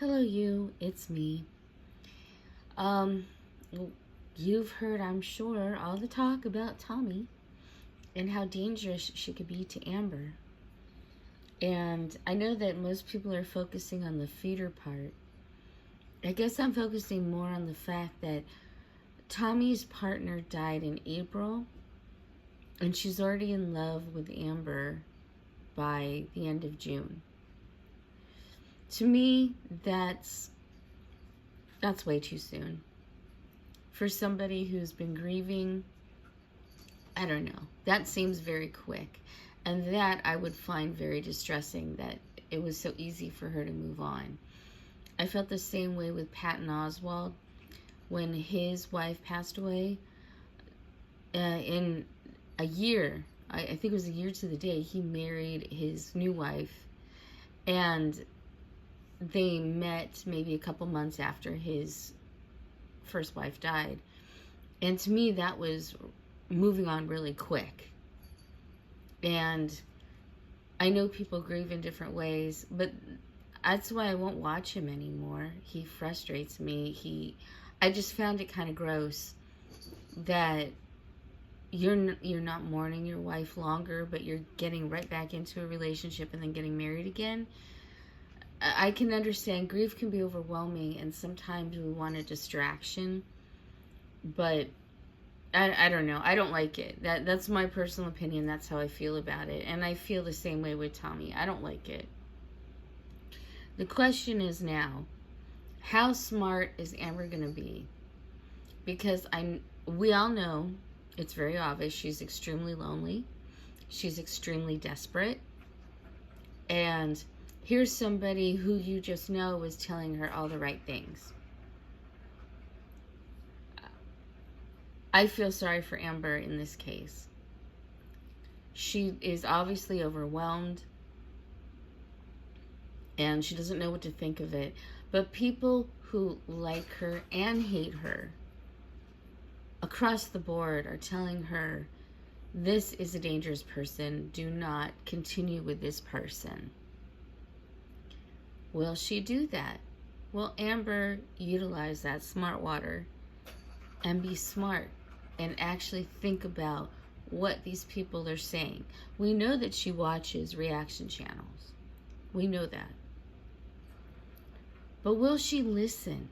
Hello, you. It's me. Um, you've heard, I'm sure, all the talk about Tommy and how dangerous she could be to Amber. And I know that most people are focusing on the feeder part. I guess I'm focusing more on the fact that Tommy's partner died in April, and she's already in love with Amber by the end of June. To me, that's way too soon. For somebody who's been grieving, I don't know. That seems very quick. And that I would find very distressing, that it was so easy for her to move on. I felt the same way with Patton Oswalt when his wife passed away. In a year, I think it was a year to the day, he married his new wife. And they met maybe a couple months after his first wife died. And to me, that was moving on really quick. And I know people grieve in different ways, but that's why I won't watch him anymore. He frustrates me. I just found it kind of gross that you're not mourning your wife longer, but you're getting right back into a relationship and then getting married again. I can understand grief can be overwhelming, and sometimes we want a distraction, but I don't know. I don't like it. That's my personal opinion. That's how I feel about it. And I feel the same way with Tommy. I don't like it. The question is now, how smart is Amber going to be? Because we all know, it's very obvious, she's extremely lonely. She's extremely desperate. And here's somebody who you just know is telling her all the right things. I feel sorry for Amber in this case. She is obviously overwhelmed, and she doesn't know what to think of it. But people who like her and hate her across the board are telling her, this is a dangerous person. Do not continue with this person. Will she do that? Will Amber utilize that smart water and be smart and actually think about what these people are saying? We know that she watches reaction channels. We know that. But will she listen?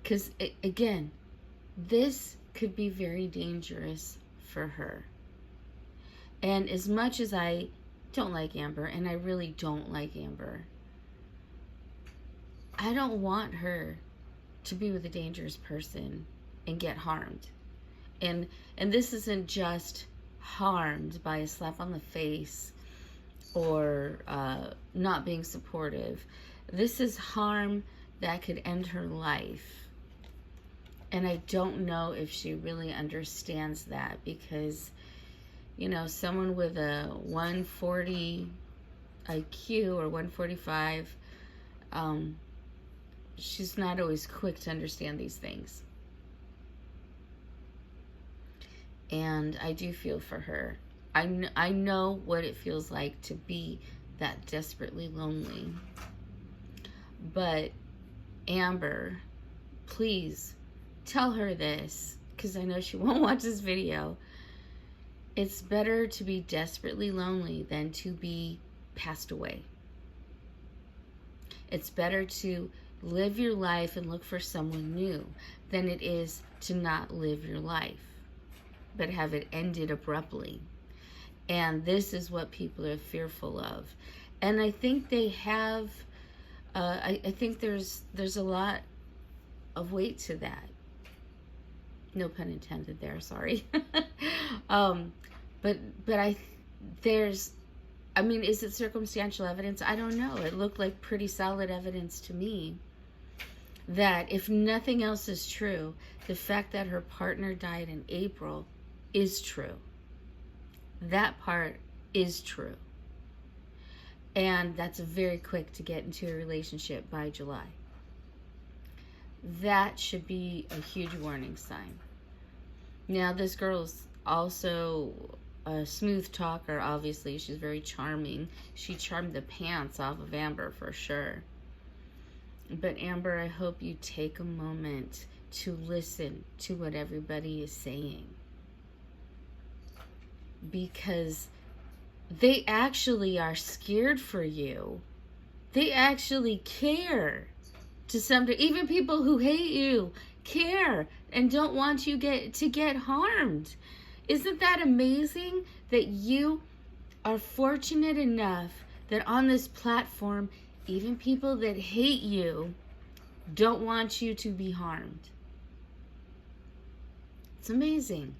Because, again, this could be very dangerous for her. And as much as I don't like Amber, and I really don't like Amber, I don't want her to be with a dangerous person and get harmed. And this isn't just harmed by a slap on the face or not being supportive. This is harm that could end her life. And I don't know if she really understands that, because, you know, someone with a 140 IQ or 145, she's not always quick to understand these things. And I do feel for her. I know what it feels like to be that desperately lonely. But Amber, please tell her this, because I know she won't watch this video. It's better to be desperately lonely than to be passed away. It's better to live your life and look for someone new than it is to not live your life, but have it ended abruptly. And this is what people are fearful of. And I think they have, I think there's a lot of weight to that. No pun intended there, sorry. But I mean, is it circumstantial evidence? I don't know. It looked like pretty solid evidence to me that, if nothing else is true, the fact that her partner died in April is true. That part is true. And that's very quick to get into a relationship by July. That should be a huge warning sign. Now, this girl's also a smooth talker, obviously. She's very charming. She charmed the pants off of Amber for sure. But Amber, I hope you take a moment to listen to what everybody is saying. Because they actually are scared for you. They actually care to some degree. Even people who hate you care and don't want you to get harmed. Isn't that amazing that you are fortunate enough that on this platform, even people that hate you don't want you to be harmed? It's amazing.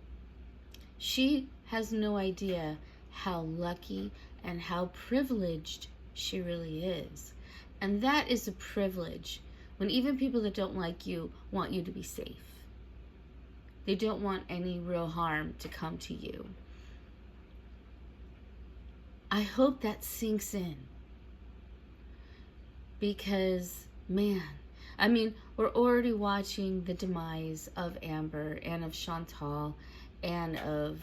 She has no idea how lucky and how privileged she really is. And that is a privilege when even people that don't like you want you to be safe. They don't want any real harm to come to you. I hope that sinks in. Because, man, I mean, we're already watching the demise of Amber and of Chantal and of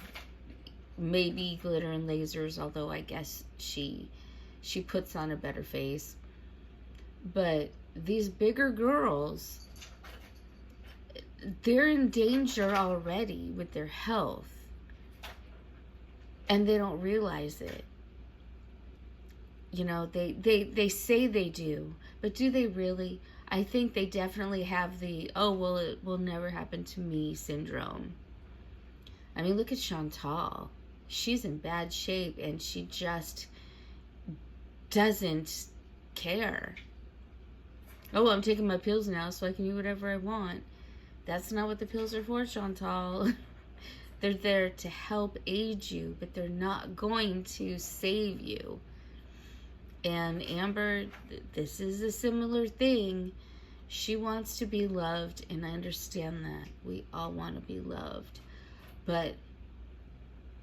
maybe Glitter and Lasers, although I guess she puts on a better face. But these bigger girls, they're in danger already with their health, and they don't realize it. You know, they say they do, but do they really? I think they definitely have the, oh, well, it will never happen to me syndrome. I mean, look at Chantal. She's in bad shape, and she just doesn't care. Oh, well, I'm taking my pills now so I can do whatever I want. That's not what the pills are for, Chantal. They're there to help aid you, but they're not going to save you. And Amber, this is a similar thing. She wants to be loved, and I understand that. We all want to be loved. But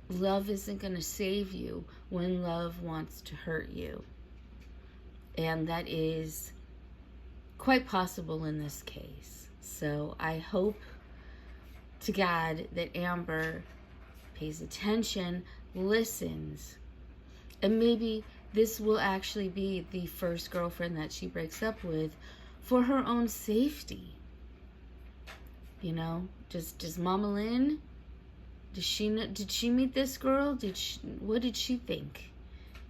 love isn't going to save you when love wants to hurt you. And that is quite possible in this case. So I hope to God that Amber pays attention, listens, and maybe this will actually be the first girlfriend that she breaks up with for her own safety. You know, does Mama Lynn, did she meet this girl? What did she think?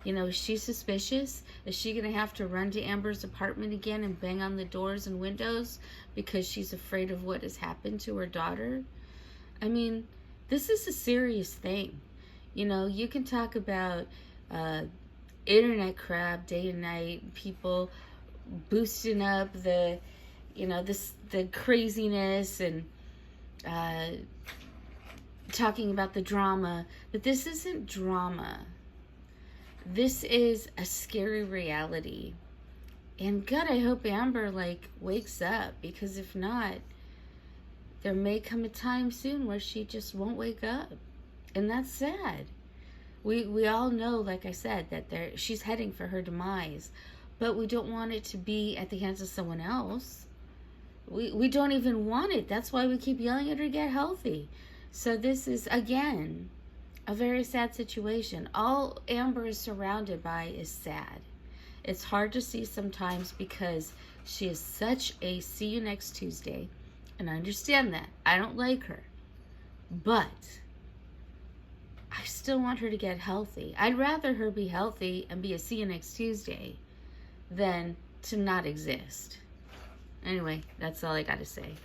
You know, is she suspicious? Is she going to have to run to Amber's apartment again and bang on the doors and windows because she's afraid of what has happened to her daughter? I mean, this is a serious thing. You know, you can talk about internet crap day and night, people boosting up the, you know, the craziness and talking about the drama, but this isn't drama. This is a scary reality. And God, I hope Amber wakes up, because if not, there may come a time soon where she just won't wake up. And that's sad. We all know, like I said, that she's heading for her demise, but we don't want it to be at the hands of someone else. We don't even want it. That's why we keep yelling at her to get healthy. So this is, again, a very sad situation. All Amber is surrounded by is sad. It's hard to see sometimes because she is such a see you next Tuesday, and I understand that. I don't like her, but I still want her to get healthy. I'd rather her be healthy and be a see you next Tuesday than to not exist. Anyway, that's all I got to say.